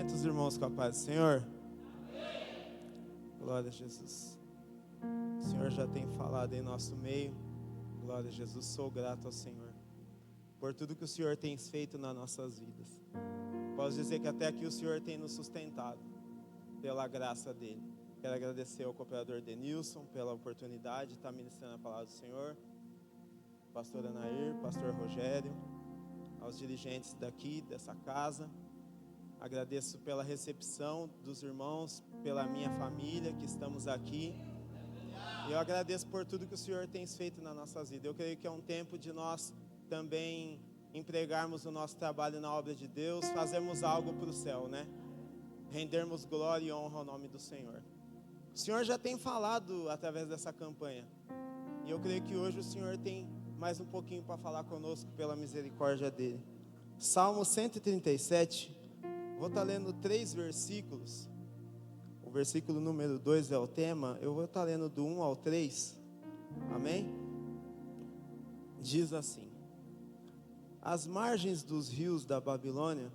Quantos irmãos com a paz do Senhor? Amém. Glória a Jesus. O Senhor já tem falado em nosso meio. Glória a Jesus. Sou grato ao Senhor por tudo que o Senhor tem feito nas nossas vidas. Posso dizer que até aqui o Senhor tem nos sustentado pela graça dele. Quero agradecer ao cooperador Denilson pela oportunidade de estar ministrando a palavra do Senhor, pastor Anair, pastor Rogério, aos dirigentes daqui, dessa casa. Agradeço pela recepção dos irmãos, pela minha família que estamos aqui. E eu agradeço por tudo que o Senhor tem feito nas nossas vidas. Eu creio que é um tempo de nós também empregarmos o nosso trabalho na obra de Deus, fazermos algo para o céu, né? Rendermos glória e honra ao nome do Senhor. O Senhor já tem falado através dessa campanha. E eu creio que hoje o Senhor tem mais um pouquinho para falar conosco pela misericórdia dele. Salmo 137, vou estar lendo 3 versículos. O versículo número 2 é o tema. Eu vou estar lendo do 1 ao 3. Amém? Diz assim: às margens dos rios da Babilônia,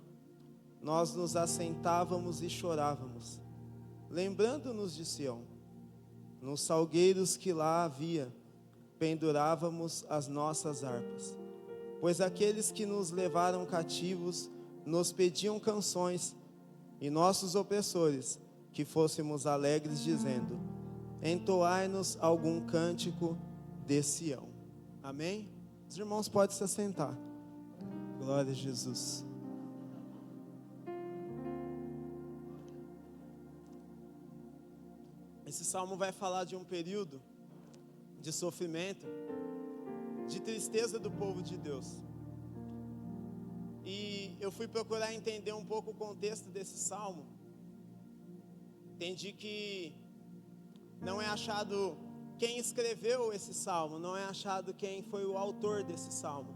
nós nos assentávamos e chorávamos, lembrando-nos de Sião. Nos salgueiros que lá havia, pendurávamos as nossas harpas, pois aqueles que nos levaram cativos nos pediam canções, e nossos opressores que fôssemos alegres, dizendo: entoai-nos algum cântico de Sião. Amém? Os irmãos podem se assentar. Glória a Jesus. Esse salmo vai falar de um período de sofrimento, de tristeza do povo de Deus. E eu fui procurar entender um pouco o contexto desse salmo. Entendi que não é achado quem escreveu esse salmo, não é achado quem foi o autor desse salmo.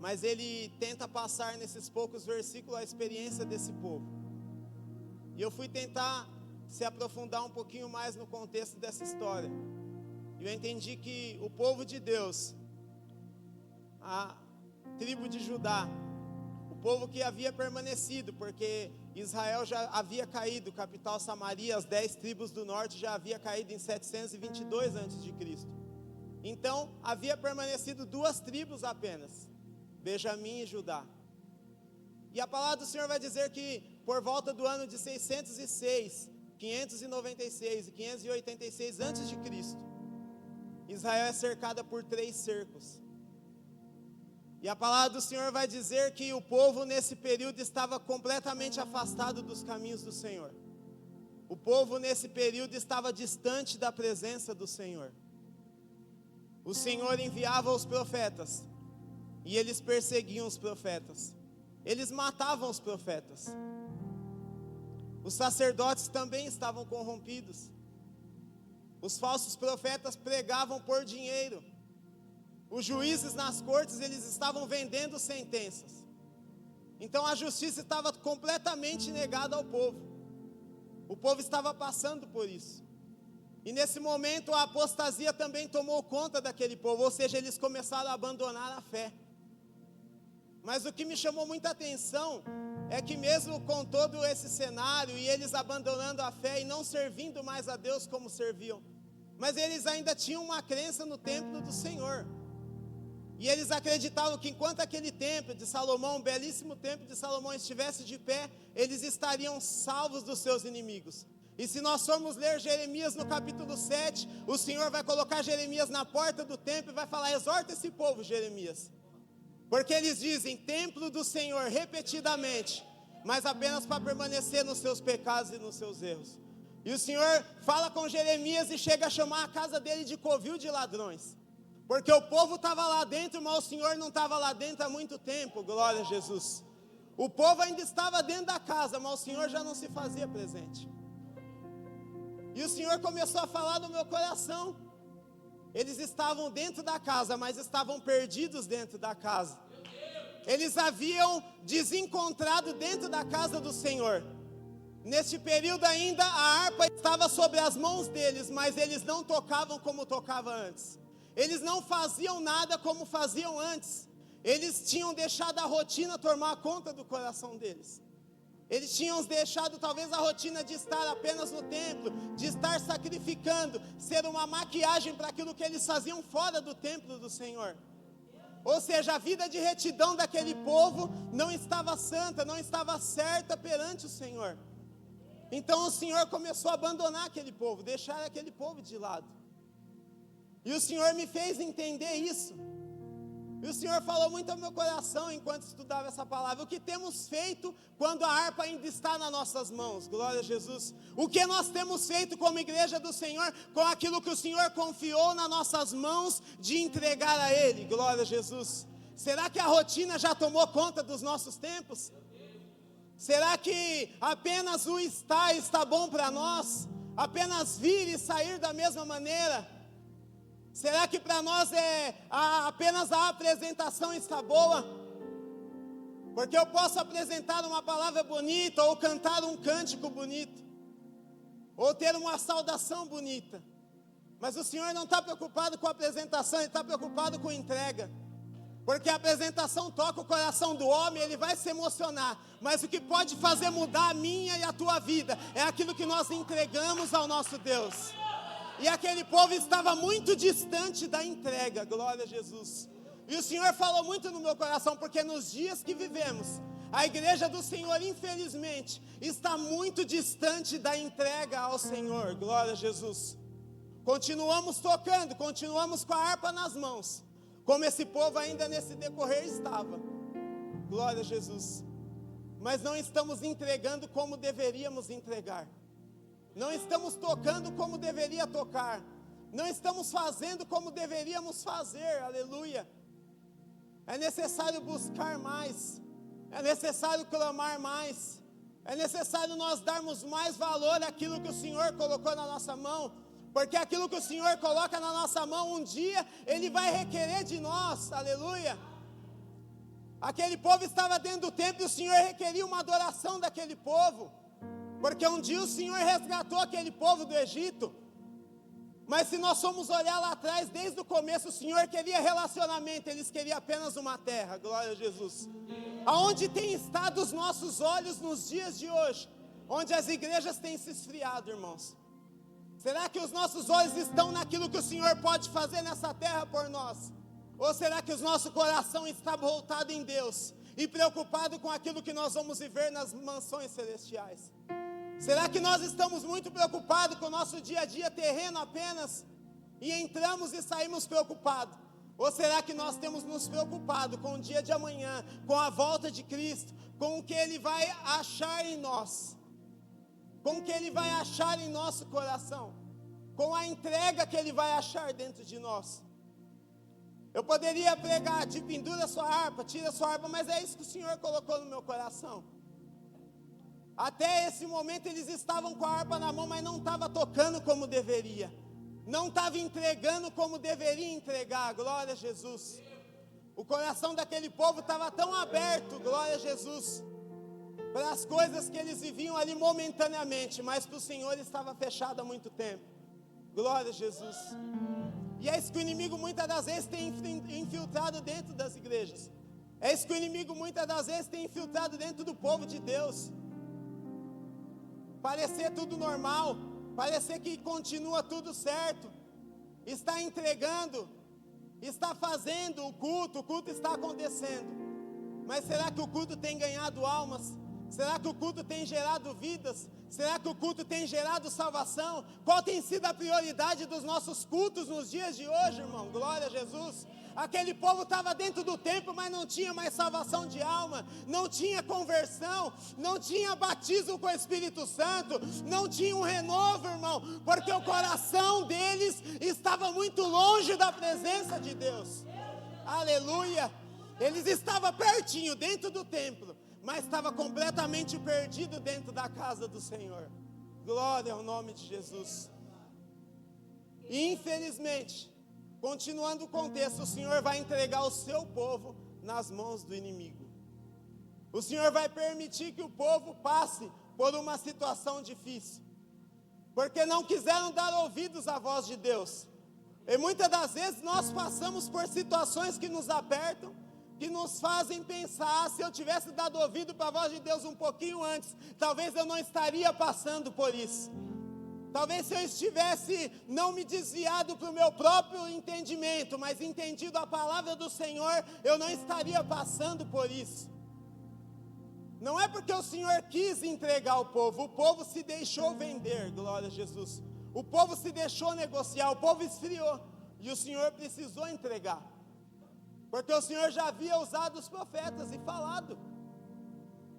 Mas ele tenta passar nesses poucos versículos a experiência desse povo. E eu fui tentar se aprofundar um pouquinho mais no contexto dessa história. E eu entendi que o povo de Deus, a tribo de Judá, o povo que havia permanecido, porque Israel já havia caído, capital Samaria, as 10 tribos do norte já havia caído em 722 a.C. Então havia permanecido 2 tribos apenas, Benjamim e Judá. E a palavra do Senhor vai dizer que por volta do ano de 606, 596 e 586 a.C., Israel é cercada por 3 cercos. E a palavra do Senhor vai dizer que o povo nesse período estava completamente afastado dos caminhos do Senhor. O povo nesse período estava distante da presença do Senhor. O Senhor enviava os profetas e eles perseguiam os profetas. Eles matavam os profetas. Os sacerdotes também estavam corrompidos. Os falsos profetas pregavam por dinheiro. Os juízes nas cortes, eles estavam vendendo sentenças. Então a justiça estava completamente negada ao povo. O povo estava passando por isso. E nesse momento a apostasia também tomou conta daquele povo, ou seja, eles começaram a abandonar a fé. Mas o que me chamou muita atenção é que mesmo com todo esse cenário e eles abandonando a fé e não servindo mais a Deus como serviam, mas eles ainda tinham uma crença no templo do Senhor. E eles acreditavam que enquanto aquele templo de Salomão, um belíssimo templo de Salomão, estivesse de pé, eles estariam salvos dos seus inimigos. E se nós formos ler Jeremias no capítulo 7, o Senhor vai colocar Jeremias na porta do templo e vai falar: exorta esse povo, Jeremias. Porque eles dizem templo do Senhor repetidamente, mas apenas para permanecer nos seus pecados e nos seus erros. E o Senhor fala com Jeremias e chega a chamar a casa dele de covil de ladrões. Porque o povo estava lá dentro, mas o Senhor não estava lá dentro há muito tempo, glória a Jesus. O povo ainda estava dentro da casa, mas o Senhor já não se fazia presente. E o Senhor começou a falar no meu coração. Eles estavam dentro da casa, mas estavam perdidos dentro da casa. Eles haviam desencontrado dentro da casa do Senhor. Neste período ainda a harpa estava sobre as mãos deles, mas eles não tocavam como tocavam antes. Eles não faziam nada como faziam antes. Eles tinham deixado a rotina tomar conta do coração deles. Eles tinham deixado talvez a rotina de estar apenas no templo, de estar sacrificando, ser uma maquiagem para aquilo que eles faziam fora do templo do Senhor. Ou seja, a vida de retidão daquele povo não estava santa, não estava certa perante o Senhor. Então o Senhor começou a abandonar aquele povo, deixar aquele povo de lado. E o Senhor me fez entender isso. E o Senhor falou muito ao meu coração enquanto estudava essa palavra. O que temos feito quando a harpa ainda está nas nossas mãos? Glória a Jesus. O que nós temos feito como igreja do Senhor com aquilo que o Senhor confiou nas nossas mãos de entregar a Ele? Glória a Jesus. Será que a rotina já tomou conta dos nossos tempos? Será que apenas o está bom para nós? Apenas vir e sair da mesma maneira? Será que para nós apenas a apresentação está boa? Porque eu posso apresentar uma palavra bonita, ou cantar um cântico bonito, ou ter uma saudação bonita. Mas o Senhor não está preocupado com a apresentação, Ele está preocupado com a entrega. Porque a apresentação toca o coração do homem, ele vai se emocionar. Mas o que pode fazer mudar a minha e a tua vida é aquilo que nós entregamos ao nosso Deus. E aquele povo estava muito distante da entrega, glória a Jesus. E o Senhor falou muito no meu coração, porque nos dias que vivemos, a igreja do Senhor, infelizmente, está muito distante da entrega ao Senhor, glória a Jesus. Continuamos tocando, continuamos com a harpa nas mãos, como esse povo ainda nesse decorrer estava, glória a Jesus. Mas não estamos entregando como deveríamos entregar. Não estamos tocando como deveria tocar. Não estamos fazendo como deveríamos fazer, aleluia. É necessário buscar mais. É necessário clamar mais. É necessário nós darmos mais valor àquilo que o Senhor colocou na nossa mão. Porque aquilo que o Senhor coloca na nossa mão, um dia Ele vai requerer de nós, aleluia. Aquele povo estava dentro do templo e o Senhor requeria uma adoração daquele povo. Porque um dia o Senhor resgatou aquele povo do Egito. Mas se nós formos olhar lá atrás, desde o começo, o Senhor queria relacionamento, eles queriam apenas uma terra, glória a Jesus. Aonde tem estado os nossos olhos nos dias de hoje? Onde as igrejas têm se esfriado, irmãos. Será que os nossos olhos estão naquilo que o Senhor pode fazer nessa terra por nós? Ou será que o nosso coração está voltado em Deus e preocupado com aquilo que nós vamos viver nas mansões celestiais? Será que nós estamos muito preocupados com o nosso dia a dia terreno apenas e entramos e saímos preocupados? Ou será que nós temos nos preocupado com o dia de amanhã, com a volta de Cristo, com o que Ele vai achar em nós, com o que Ele vai achar em nosso coração, com a entrega que Ele vai achar dentro de nós? Eu poderia pregar, te pendura sua harpa, tira sua harpa, mas é isso que o Senhor colocou no meu coração. Até esse momento eles estavam com a harpa na mão, mas não estava tocando como deveria. Não estava entregando como deveria entregar, glória a Jesus. O coração daquele povo estava tão aberto, glória a Jesus, para as coisas que eles viviam ali momentaneamente, mas para o Senhor estava fechado há muito tempo, glória a Jesus. E é isso que o inimigo muitas das vezes tem infiltrado dentro das igrejas. É isso que o inimigo muitas das vezes tem infiltrado dentro do povo de Deus. Parecer tudo normal, parecer que continua tudo certo, está entregando, está fazendo o culto está acontecendo, mas será que o culto tem ganhado almas? Será que o culto tem gerado vidas? Será que o culto tem gerado salvação? Qual tem sido a prioridade dos nossos cultos nos dias de hoje, irmão? Glória a Jesus. Aquele povo estava dentro do templo, mas não tinha mais salvação de alma, não tinha conversão, não tinha batismo com o Espírito Santo, não tinha um renovo, irmão, porque o coração deles estava muito longe da presença de Deus. Aleluia! Eles estavam pertinho, dentro do templo, mas estava completamente perdido dentro da casa do Senhor. Glória ao nome de Jesus. E infelizmente, continuando o contexto, o Senhor vai entregar o seu povo nas mãos do inimigo. O Senhor vai permitir que o povo passe por uma situação difícil, porque não quiseram dar ouvidos à voz de Deus. E muitas das vezes nós passamos por situações que nos apertam, que nos fazem pensar, se eu tivesse dado ouvido para a voz de Deus um pouquinho antes, talvez eu não estaria passando por isso. Talvez se eu estivesse não me desviado para o meu próprio entendimento, mas entendido a palavra do Senhor, eu não estaria passando por isso. Não é porque o Senhor quis entregar o povo se deixou vender, glória a Jesus. O povo se deixou negociar, o povo esfriou, e o Senhor precisou entregar. Porque o Senhor já havia usado os profetas e falado,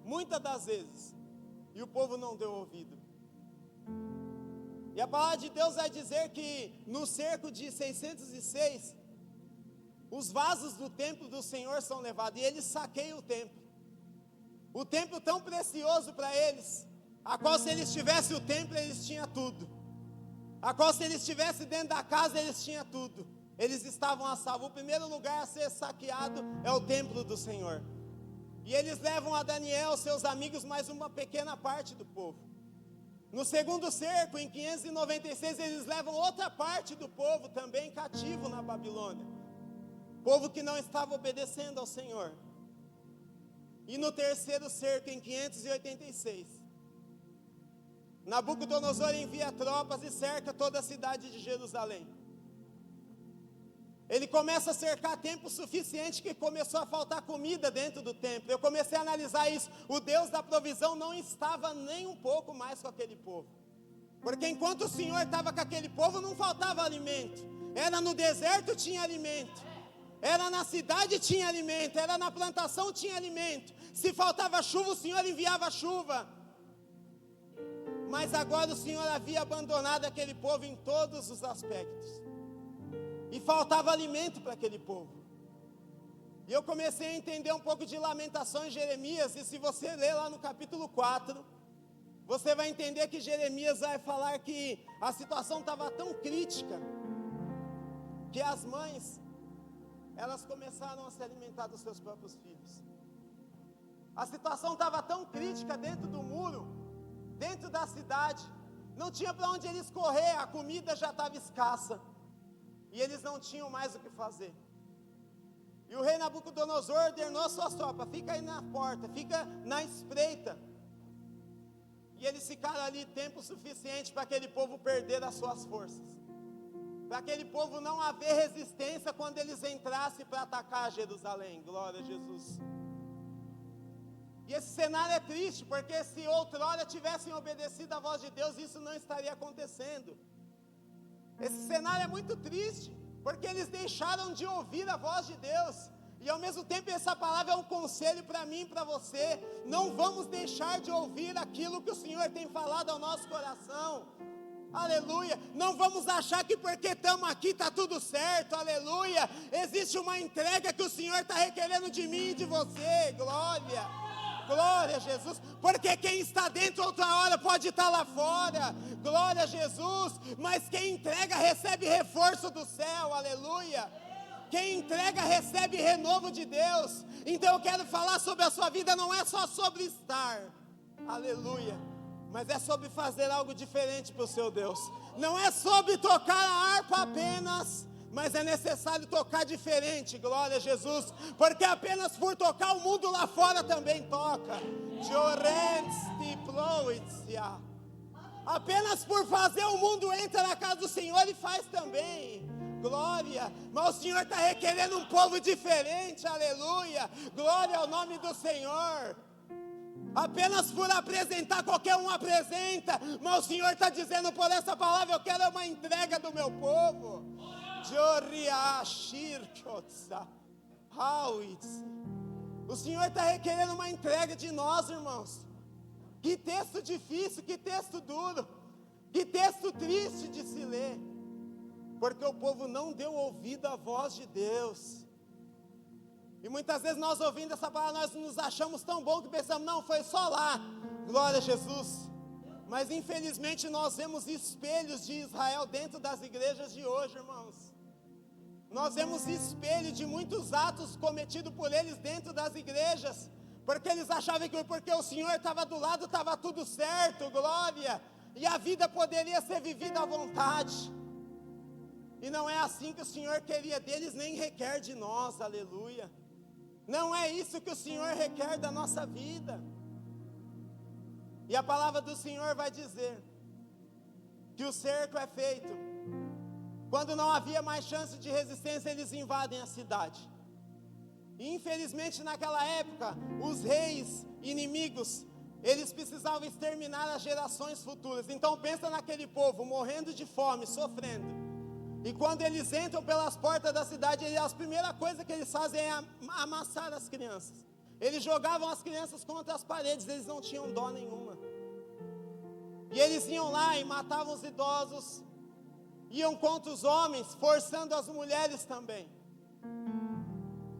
muitas das vezes, e o povo não deu ouvido. E a palavra de Deus vai dizer que no cerco de 606, os vasos do templo do Senhor são levados, e eles saqueiam o templo. O templo tão precioso para eles, a qual se eles tivessem o templo, eles tinham tudo. A qual se eles estivessem dentro da casa, eles tinham tudo. Eles estavam a salvo. O primeiro lugar a ser saqueado é o templo do Senhor. E eles levam a Daniel, seus amigos, mais uma pequena parte do povo. No segundo cerco, em 596, eles levam outra parte do povo também cativo na Babilônia. Povo que não estava obedecendo ao Senhor. E no terceiro cerco, em 586, Nabucodonosor envia tropas e cerca toda a cidade de Jerusalém. Ele começa a cercar tempo suficiente que começou a faltar comida dentro do templo. Eu comecei a analisar isso. O Deus da provisão não estava nem um pouco mais com aquele povo. Porque enquanto o Senhor estava com aquele povo, não faltava alimento. Era no deserto, tinha alimento. Era na cidade, tinha alimento. Era na plantação, tinha alimento. Se faltava chuva, o Senhor enviava chuva. Mas agora o Senhor havia abandonado aquele povo em todos os aspectos. E faltava alimento para aquele povo. E eu comecei a entender um pouco de Lamentações de Jeremias. E se você ler lá no capítulo 4, você vai entender que Jeremias vai falar que a situação estava tão crítica, que as mães, elas começaram a se alimentar dos seus próprios filhos. A situação estava tão crítica dentro do muro, dentro da cidade, não tinha para onde eles correr, a comida já estava escassa, e eles não tinham mais o que fazer. E o rei Nabucodonosor ordenou suas tropas: fica aí na porta, fica na espreita. E eles ficaram ali tempo suficiente para aquele povo perder as suas forças, para aquele povo não haver resistência quando eles entrassem para atacar Jerusalém. Glória a Jesus. E esse cenário é triste, porque se outrora tivessem obedecido a voz de Deus, isso não estaria acontecendo. Esse cenário é muito triste, porque eles deixaram de ouvir a voz de Deus. E ao mesmo tempo essa palavra é um conselho para mim e para você. Não vamos deixar de ouvir aquilo que o Senhor tem falado ao nosso coração. Aleluia. Não vamos achar que porque estamos aqui está tudo certo. Aleluia. Existe uma entrega que o Senhor está requerendo de mim e de você. Glória. Glória a Jesus, porque quem está dentro outra hora pode estar lá fora. Glória a Jesus. Mas quem entrega recebe reforço do céu. Aleluia. Quem entrega recebe renovo de Deus. Então eu quero falar sobre a sua vida. Não é só sobre estar, aleluia, mas é sobre fazer algo diferente para o seu Deus. Não é sobre tocar a harpa apenas, mas é necessário tocar diferente. Glória a Jesus. Porque apenas por tocar, o mundo lá fora também toca. Apenas por fazer, o mundo entra na casa do Senhor e faz também. Glória. Mas o Senhor está requerendo um povo diferente. Aleluia. Glória ao nome do Senhor. Apenas por apresentar, qualquer um apresenta. Mas o Senhor está dizendo por essa palavra: eu quero uma entrega do meu povo. O Senhor está requerendo uma entrega de nós, irmãos. Que texto difícil, que texto duro, que texto triste de se ler. Porque o povo não deu ouvido à voz de Deus. E muitas vezes nós ouvindo essa palavra, nós nos achamos tão bom que pensamos: não, foi só lá. Glória a Jesus. Mas infelizmente nós vemos espelhos de Israel dentro das igrejas de hoje, irmãos. Nós vemos espelho de muitos atos cometidos por eles dentro das igrejas, porque eles achavam que porque o Senhor estava do lado, estava tudo certo, glória, e a vida poderia ser vivida à vontade. E não é assim que o Senhor queria deles, nem requer de nós, aleluia. Não é isso que o Senhor requer da nossa vida. E a palavra do Senhor vai dizer que o cerco é feito quando não havia mais chance de resistência, eles invadem a cidade. E infelizmente naquela época, os reis inimigos, eles precisavam exterminar as gerações futuras. Então pensa naquele povo morrendo de fome, sofrendo. E quando eles entram pelas portas da cidade, a primeira coisa que eles fazem é amassar as crianças. Eles jogavam as crianças contra as paredes, eles não tinham dó nenhuma. E eles iam lá e matavam os idosos, iam contra os homens, forçando as mulheres também.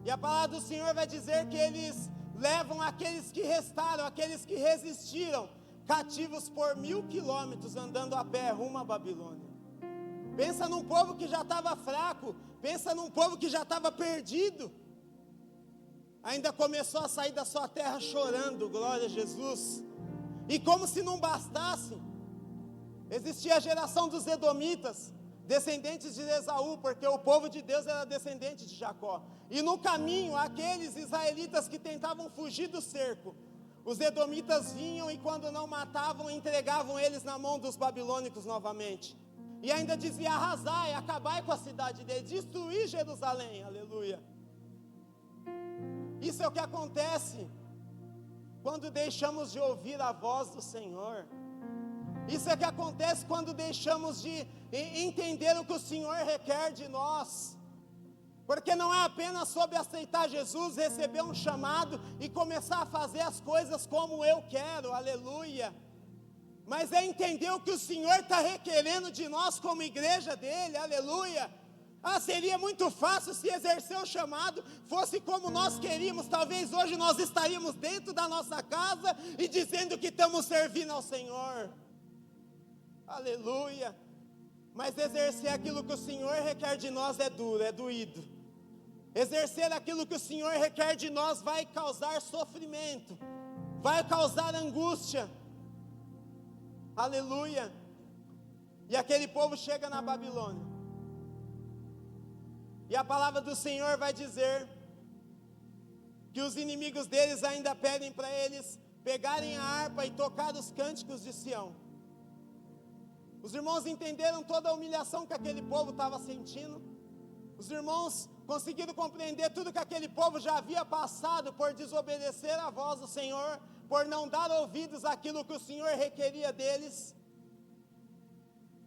E a palavra do Senhor vai dizer que eles levam aqueles que restaram, aqueles que resistiram, cativos por 1000 quilômetros, andando a pé rumo à Babilônia. Pensa num povo que já estava fraco, pensa num povo que já estava perdido. Ainda começou a sair da sua terra chorando, glória a Jesus. E como se não bastasse, existia a geração dos edomitas, descendentes de Esaú, porque o povo de Deus era descendente de Jacó. E no caminho, aqueles israelitas que tentavam fugir do cerco, os edomitas vinham e quando não matavam, entregavam eles na mão dos babilônicos novamente. E ainda dizia: arrasai, acabai com a cidade dele, destruir Jerusalém, aleluia. Isso é o que acontece quando deixamos de ouvir a voz do Senhor. Isso é o que acontece quando deixamos de entender o que o Senhor requer de nós. Porque não é apenas sobre aceitar Jesus, receber um chamado e começar a fazer as coisas como eu quero, aleluia. Mas é entender o que o Senhor está requerendo de nós como igreja dele, aleluia. Seria muito fácil se exercer o chamado fosse como nós queríamos. Talvez hoje nós estaríamos dentro da nossa casa e dizendo que estamos servindo ao Senhor, aleluia. Mas exercer aquilo que o Senhor requer de nós é duro, é doído. Exercer aquilo que o Senhor requer de nós vai causar sofrimento, vai causar angústia, aleluia. E aquele povo chega na Babilônia, e a palavra do Senhor vai dizer que os inimigos deles ainda pedem para eles pegarem a harpa e tocar os cânticos de Sião. Os irmãos entenderam toda a humilhação que aquele povo estava sentindo. Os irmãos conseguiram compreender tudo que aquele povo já havia passado por desobedecer a voz do Senhor, por não dar ouvidos àquilo que o Senhor requeria deles.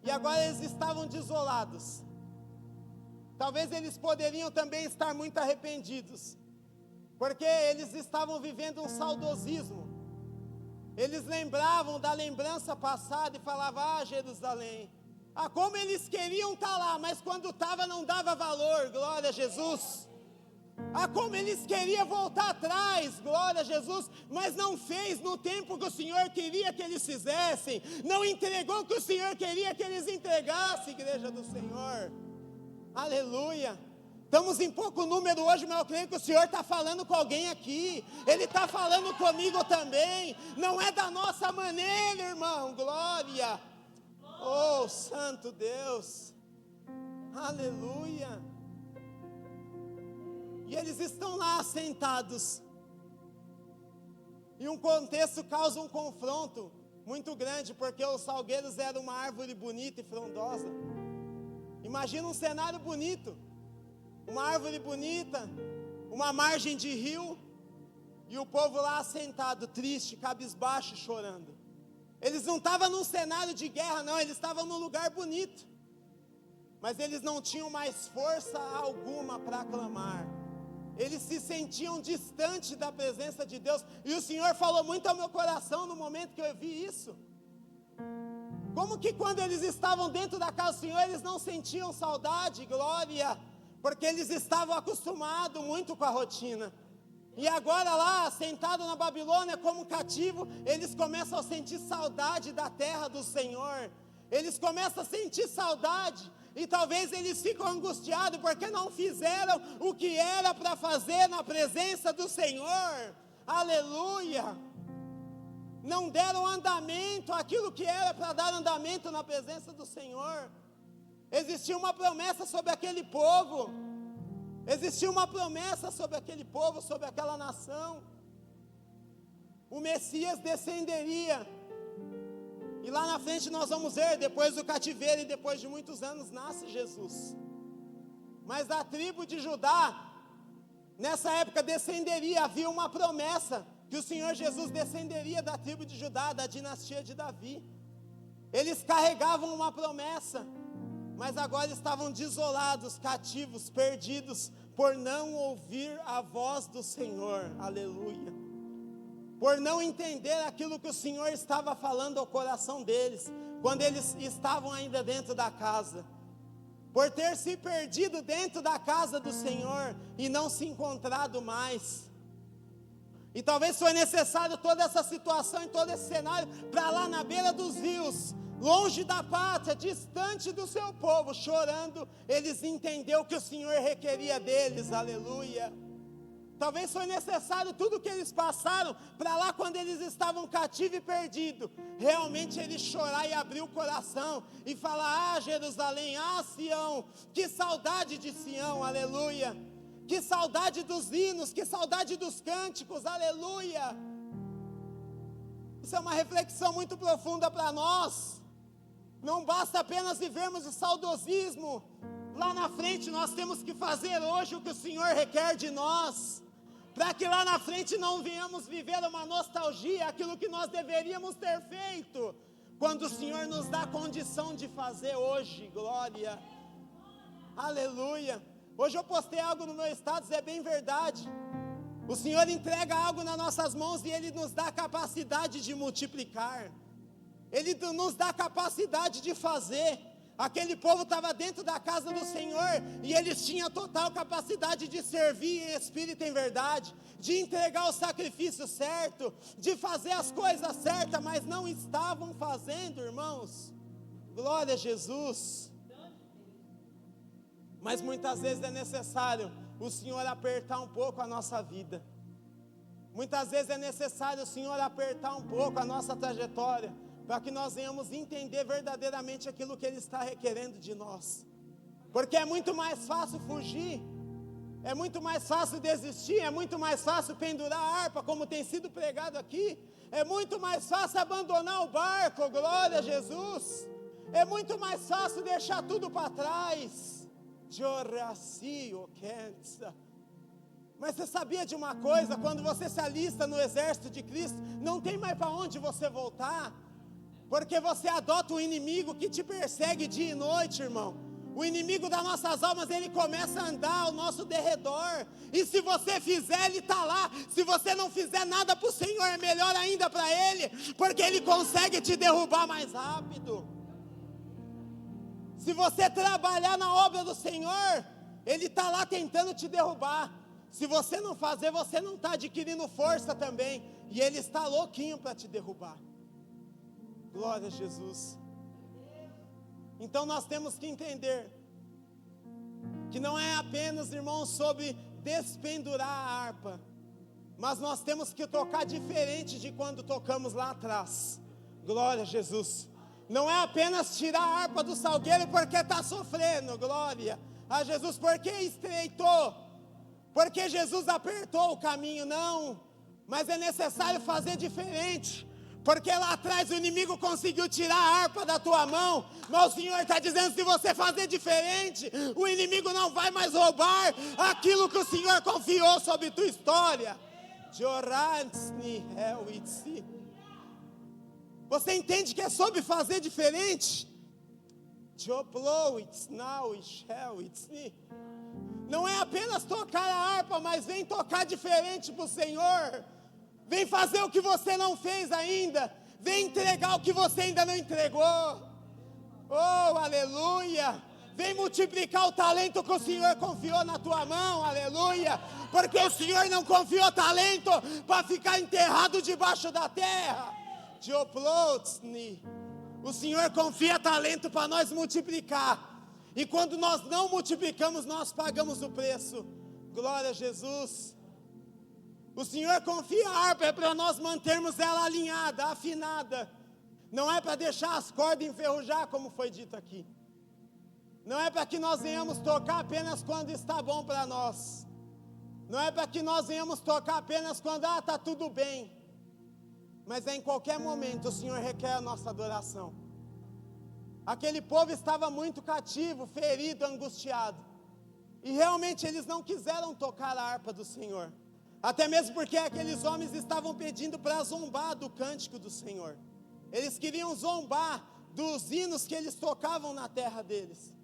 E agora eles estavam desolados. Talvez eles poderiam também estar muito arrependidos, porque eles estavam vivendo um saudosismo. Eles lembravam da lembrança passada e falavam: Jerusalém, como eles queriam estar lá, mas quando estava não dava valor, glória a Jesus. Como eles queriam voltar atrás, glória a Jesus, mas não fez no tempo que o Senhor queria que eles fizessem, não entregou o que o Senhor queria que eles entregassem, igreja do Senhor, aleluia. Estamos em pouco número hoje, mas eu creio que o Senhor está falando com alguém aqui. Ele está falando comigo também. Não é da nossa maneira, irmão, glória. Oh, santo Deus, aleluia. E eles estão lá sentados, e um contexto causa um confronto muito grande, porque os salgueiros eram uma árvore bonita e frondosa. Imagina um cenário bonito, uma árvore bonita, uma margem de rio, e o povo lá sentado, triste, cabisbaixo, chorando. Eles não estavam num cenário de guerra, não, eles estavam num lugar bonito, mas eles não tinham mais força alguma para clamar. Eles se sentiam distantes da presença de Deus, e o Senhor falou muito ao meu coração no momento que eu vi isso. Como que quando eles estavam dentro da casa do Senhor, eles não sentiam saudade, glória, porque eles estavam acostumados muito com a rotina. E agora lá, sentado na Babilônia como cativo, eles começam a sentir saudade da terra do Senhor. Eles começam a sentir saudade. E talvez eles ficam angustiados porque não fizeram o que era para fazer na presença do Senhor, aleluia. Não deram andamento àquilo que era para dar andamento na presença do Senhor. Existia uma promessa sobre aquele povo, Existia uma promessa sobre aquele povo, sobre aquela nação. O Messias descenderia. E lá na frente nós vamos ver, depois do cativeiro e depois de muitos anos, nasce Jesus. Mas da tribo de Judá, nessa época descenderia, havia uma promessa, que o Senhor Jesus descenderia da tribo de Judá, da dinastia de Davi. Eles carregavam uma promessa, mas agora estavam desolados, cativos, perdidos, por não ouvir a voz do Senhor, aleluia. Por não entender aquilo que o Senhor estava falando ao coração deles, quando eles estavam ainda dentro da casa. Por ter se perdido dentro da casa do Senhor e não se encontrado mais. E talvez foi necessário toda essa situação e todo esse cenário para lá na beira dos rios, longe da pátria, distante do seu povo, chorando, eles entenderam o que o Senhor requeria deles, aleluia. Talvez foi necessário tudo que eles passaram para lá quando eles estavam cativos e perdidos. Realmente ele chorar e abrir o coração e falar: ah, Jerusalém, ah, Sião, que saudade de Sião, aleluia. Que saudade dos hinos, que saudade dos cânticos, aleluia. Isso é uma reflexão muito profunda para nós. Não basta apenas vivermos de saudosismo. Lá na frente nós temos que fazer hoje o que o Senhor requer de nós, para que lá na frente não venhamos viver uma nostalgia, aquilo que nós deveríamos ter feito, quando o Senhor nos dá condição de fazer hoje, glória, aleluia. Hoje eu postei algo no meu status, é bem verdade. O Senhor entrega algo nas nossas mãos e Ele nos dá a capacidade de multiplicar, Ele nos dá a capacidade de fazer. Aquele povo estava dentro da casa do Senhor e eles tinham total capacidade de servir em espírito e em verdade, de entregar o sacrifício certo, de fazer as coisas certas, mas não estavam fazendo, irmãos. Glória a Jesus. Mas muitas vezes é necessário o Senhor apertar um pouco a nossa vida. Muitas vezes é necessário o Senhor apertar um pouco a nossa trajetória, para que nós venhamos entender verdadeiramente aquilo que Ele está requerendo de nós. Porque é muito mais fácil fugir, é muito mais fácil desistir, é muito mais fácil pendurar a harpa, como tem sido pregado aqui, é muito mais fácil abandonar o barco, glória a Jesus, é muito mais fácil deixar tudo para trás. Mas você sabia de uma coisa? Quando você se alista no exército de Cristo, não tem mais para onde você voltar, porque você adota um inimigo que te persegue dia e noite, irmão. O inimigo das nossas almas, ele começa a andar ao nosso derredor, e se você fizer, ele está lá. Se você não fizer nada para o Senhor, é melhor ainda para ele, porque ele consegue te derrubar mais rápido. Se você trabalhar na obra do Senhor, ele está lá tentando te derrubar. Se você não fazer, você não está adquirindo força também, e ele está louquinho para te derrubar. Glória a Jesus. Então nós temos que entender que não é apenas, irmãos, sobre despendurar a harpa, mas nós temos que tocar diferente de quando tocamos lá atrás. Glória a Jesus. Não é apenas tirar a harpa do salgueiro porque está sofrendo, glória a Jesus, porque estreitou, porque Jesus apertou o caminho, não, mas é necessário fazer diferente. Porque lá atrás o inimigo conseguiu tirar a harpa da tua mão, mas o Senhor está dizendo: se você fazer diferente, o inimigo não vai mais roubar aquilo que o Senhor confiou sobre tua história. Você entende que é sobre fazer diferente? Não é apenas tocar a harpa, mas vem tocar diferente para o Senhor. Vem fazer o que você não fez ainda. Vem entregar o que você ainda não entregou. Oh, aleluia. Vem multiplicar o talento que o Senhor confiou na tua mão, aleluia. Porque o Senhor não confiou talento para ficar enterrado debaixo da terra. O Senhor confia talento para nós multiplicar. E quando nós não multiplicamos, nós pagamos o preço. Glória a Jesus. O Senhor confia a harpa, é para nós mantermos ela alinhada, afinada. Não é para deixar as cordas enferrujar, como foi dito aqui. Não é para que nós venhamos tocar apenas quando está bom para nós. Não é para que nós venhamos tocar apenas quando está tudo bem. Mas em qualquer momento o Senhor requer a nossa adoração. Aquele povo estava muito cativo, ferido, angustiado. E realmente eles não quiseram tocar a harpa do Senhor. Até mesmo porque aqueles homens estavam pedindo para zombar do cântico do Senhor. Eles queriam zombar dos hinos que eles tocavam na terra deles.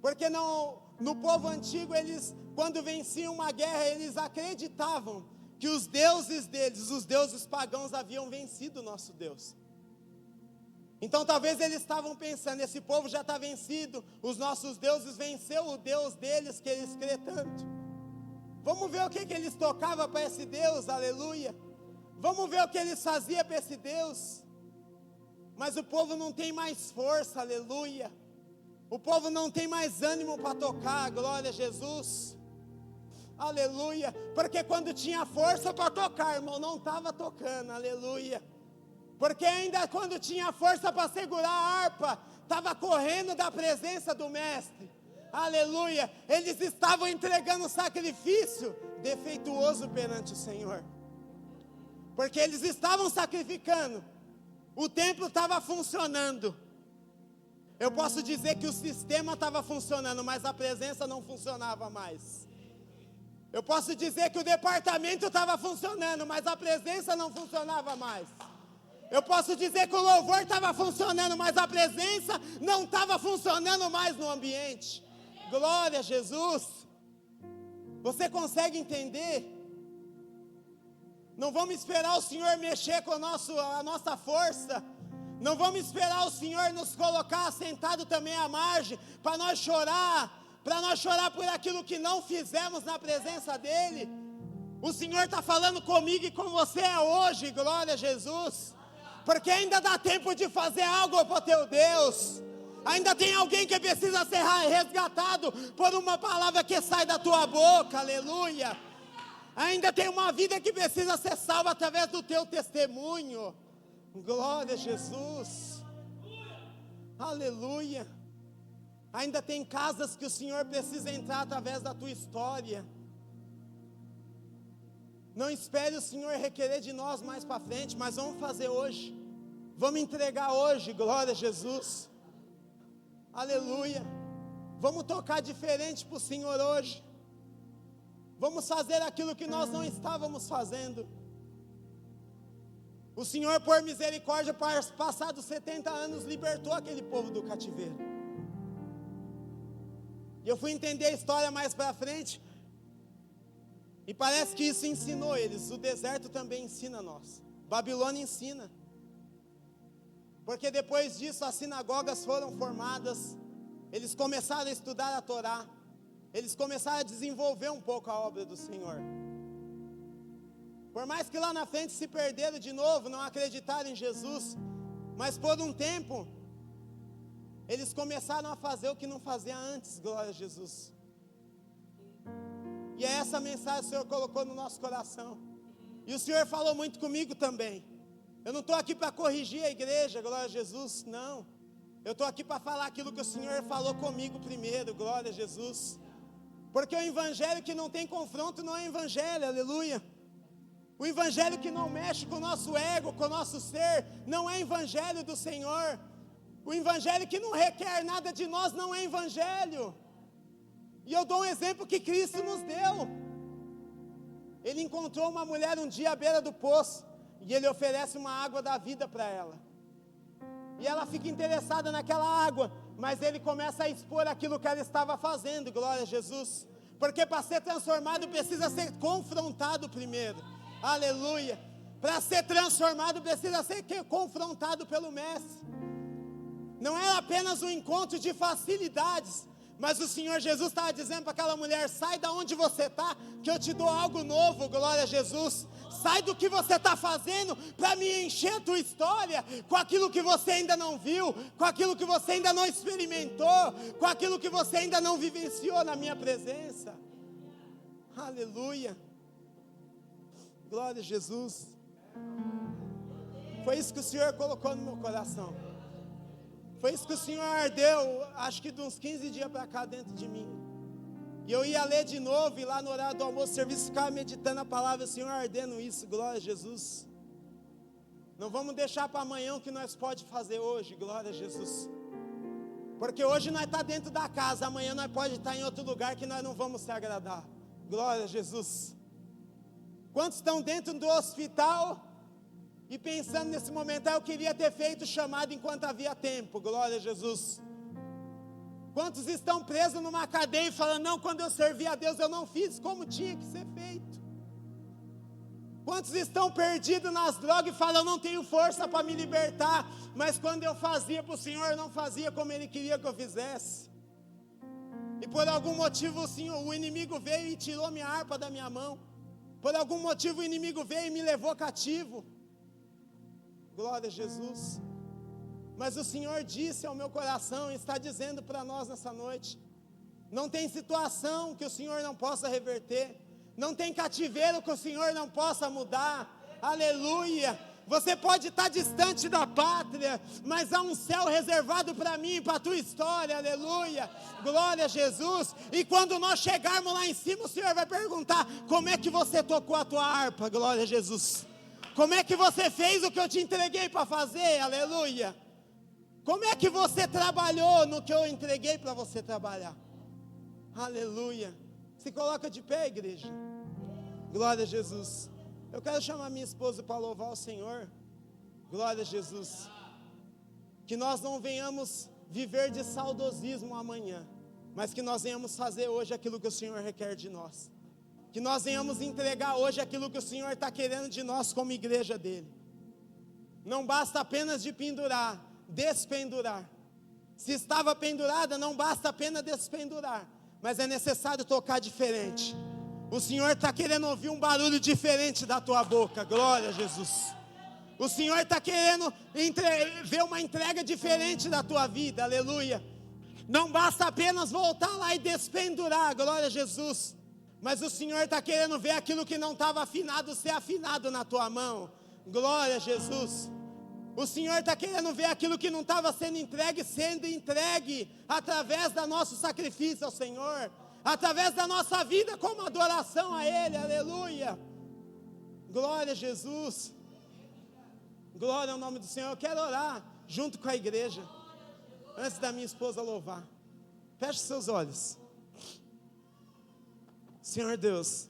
Porque no povo antigo, eles, quando venciam uma guerra, eles acreditavam que os deuses deles, os deuses pagãos, haviam vencido o nosso Deus. Então talvez eles estavam pensando, esse povo já está vencido, os nossos deuses venceu o Deus deles que eles crê tanto. Vamos ver o que eles tocavam para esse Deus, aleluia. Vamos ver o que eles faziam para esse Deus. Mas o povo não tem mais força, aleluia. O povo não tem mais ânimo para tocar, glória a Jesus. Aleluia. Porque quando tinha força para tocar, irmão, não estava tocando, aleluia. Porque ainda quando tinha força para segurar a harpa, estava correndo da presença do mestre. Aleluia. Eles estavam entregando sacrifício defeituoso perante o Senhor. Porque eles estavam sacrificando. O templo estava funcionando. Eu posso dizer que o sistema estava funcionando, mas a presença não funcionava mais. Eu posso dizer que o departamento estava funcionando, mas a presença não funcionava mais. Eu posso dizer que o louvor estava funcionando, mas a presença não estava funcionando mais no ambiente. Glória a Jesus. Você consegue entender? Não vamos esperar o Senhor mexer com a nossa força. Não vamos esperar o Senhor nos colocar sentado também à margem, para nós chorar por aquilo que não fizemos na presença dEle. O Senhor está falando comigo e com você hoje, glória a Jesus. Porque ainda dá tempo de fazer algo para o teu Deus. Ainda tem alguém que precisa ser resgatado por uma palavra que sai da tua boca, aleluia. Ainda tem uma vida que precisa ser salva através do teu testemunho. Glória a Jesus. Aleluia. Ainda tem casas que o Senhor precisa entrar através da tua história. Não espere o Senhor requerer de nós mais para frente, mas vamos fazer hoje. Vamos entregar hoje, glória a Jesus. Aleluia. Vamos tocar diferente para o Senhor hoje. Vamos fazer aquilo que nós não estávamos fazendo. O Senhor, por misericórdia, passados 70 anos, libertou aquele povo do cativeiro. E eu fui entender a história mais para frente. E parece que isso ensinou eles. O deserto também ensina nós. Babilônia ensina. Porque depois disso as sinagogas foram formadas. Eles começaram a estudar a Torá. Eles começaram a desenvolver um pouco a obra do Senhor. Por mais que lá na frente se perderam de novo, não acreditaram em Jesus. Mas por um tempo, eles começaram a fazer o que não faziam antes, glória a Jesus. E é essa mensagem que o Senhor colocou no nosso coração. E o Senhor falou muito comigo também. Eu não estou aqui para corrigir a igreja, glória a Jesus, não. Eu estou aqui para falar aquilo que o Senhor falou comigo primeiro, glória a Jesus. Porque o evangelho que não tem confronto não é evangelho, aleluia. O evangelho que não mexe com o nosso ego, com o nosso ser, não é evangelho do Senhor. O evangelho que não requer nada de nós não é evangelho. E eu dou um exemplo que Cristo nos deu. Ele encontrou uma mulher um dia à beira do poço, e ele oferece uma água da vida para ela. E ela fica interessada naquela água, mas ele começa a expor aquilo que ela estava fazendo, glória a Jesus. Porque para ser transformado precisa ser confrontado primeiro, aleluia. Para ser transformado precisa ser confrontado pelo mestre. Não é apenas um encontro de facilidades, mas o Senhor Jesus estava dizendo para aquela mulher: sai da onde você está, que eu te dou algo novo, glória a Jesus. Sai do que você está fazendo para me encher a tua história com aquilo que você ainda não viu, com aquilo que você ainda não experimentou, com aquilo que você ainda não vivenciou na minha presença. Aleluia. Glória a Jesus. Foi isso que o Senhor colocou no meu coração. Foi isso que o Senhor ardeu, acho que de uns 15 dias para cá dentro de mim. E eu ia ler de novo, e lá no horário do almoço, serviço, ficava meditando a palavra, o Senhor ardendo isso, glória a Jesus. Não vamos deixar para amanhã o que nós pode fazer hoje, glória a Jesus. Porque hoje nós está dentro da casa, amanhã nós pode estar em outro lugar que nós não vamos se agradar. Glória a Jesus. Quantos estão dentro do hospital e pensando nesse momento, eu queria ter feito o chamado enquanto havia tempo, glória a Jesus. Quantos estão presos numa cadeia e falando, não, quando eu servi a Deus eu não fiz como tinha que ser feito. Quantos estão perdidos nas drogas e falam, eu não tenho força para me libertar, mas quando eu fazia para o Senhor, eu não fazia como Ele queria que eu fizesse. E por algum motivo o inimigo veio e tirou minha harpa da minha mão. Por algum motivo o inimigo veio e me levou cativo. Glória a Jesus. Mas o Senhor disse ao meu coração, e está dizendo para nós nessa noite, não tem situação que o Senhor não possa reverter, não tem cativeiro que o Senhor não possa mudar, aleluia. Você pode estar distante da pátria, mas há um céu reservado para mim, para a tua história, aleluia, glória a Jesus. E quando nós chegarmos lá em cima, o Senhor vai perguntar, como é que você tocou a tua harpa, glória a Jesus. Como é que você fez o que eu te entreguei para fazer, aleluia. Como é que você trabalhou no que eu entreguei para você trabalhar? Aleluia. Se coloca de pé, igreja. Glória a Jesus. Eu quero chamar minha esposa para louvar o Senhor. Glória a Jesus. Que nós não venhamos viver de saudosismo amanhã, mas que nós venhamos fazer hoje aquilo que o Senhor requer de nós. Que nós venhamos entregar hoje aquilo que o Senhor está querendo de nós como igreja dele. Não basta apenas de pendurar, despendurar. Se estava pendurada, não basta apenas despendurar, mas é necessário tocar diferente. O Senhor está querendo ouvir um barulho diferente da tua boca, glória a Jesus. O Senhor está querendo ver uma entrega diferente da tua vida, aleluia. Não basta apenas voltar lá e despendurar, glória a Jesus. Mas o Senhor está querendo ver aquilo que não estava afinado ser afinado na tua mão, glória a Jesus. O Senhor está querendo ver aquilo que não estava sendo entregue através do nosso sacrifício ao Senhor, através da nossa vida como adoração a Ele, aleluia. Glória a Jesus. Glória ao nome do Senhor. Eu quero orar junto com a igreja, antes da minha esposa louvar. Feche seus olhos. Senhor Deus,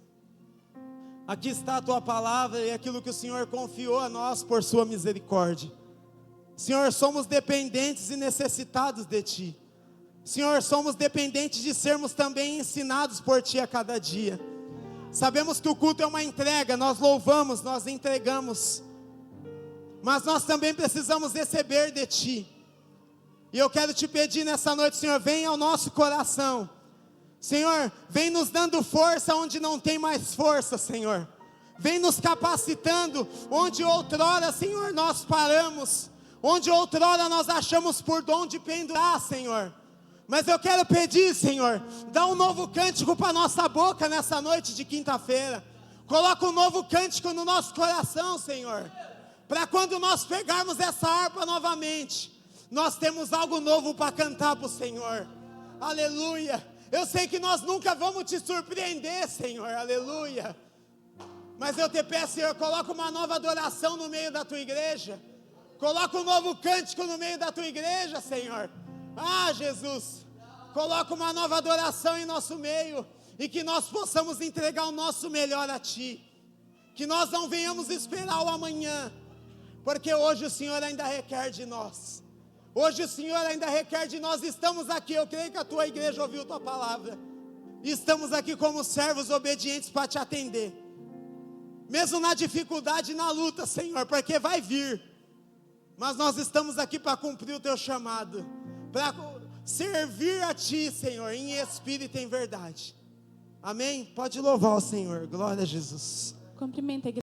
aqui está a tua palavra e aquilo que o Senhor confiou a nós por sua misericórdia. Senhor, somos dependentes e necessitados de ti. Senhor, somos dependentes de sermos também ensinados por ti a cada dia. Sabemos que o culto é uma entrega, nós louvamos, nós entregamos, mas nós também precisamos receber de ti. E eu quero te pedir nessa noite, Senhor, vem ao nosso coração. Senhor, vem nos dando força onde não tem mais força, Senhor. Vem nos capacitando onde outrora, Senhor, nós paramos. Onde outrora nós achamos por onde pendurar, Senhor. Mas eu quero pedir, Senhor, dá um novo cântico para nossa boca nessa noite de quinta-feira. Coloca um novo cântico no nosso coração, Senhor. Para quando nós pegarmos essa harpa novamente, nós temos algo novo para cantar para o Senhor. Aleluia. Eu sei que nós nunca vamos te surpreender, Senhor, aleluia. Mas eu te peço, Senhor, coloca uma nova adoração no meio da tua igreja. Coloca um novo cântico no meio da tua igreja, Senhor. Ah, Jesus, coloca uma nova adoração em nosso meio. E que nós possamos entregar o nosso melhor a ti. Que nós não venhamos esperar o amanhã, porque hoje o Senhor ainda requer de nós. Hoje o Senhor ainda requer de nós. Estamos aqui, eu creio que a tua igreja ouviu tua palavra. E estamos aqui como servos obedientes para te atender. Mesmo na dificuldade e na luta, Senhor, porque vai vir. Mas nós estamos aqui para cumprir o teu chamado. Para servir a ti, Senhor, em espírito e em verdade. Amém? Pode louvar o Senhor, glória a Jesus. Cumprimenta a igreja.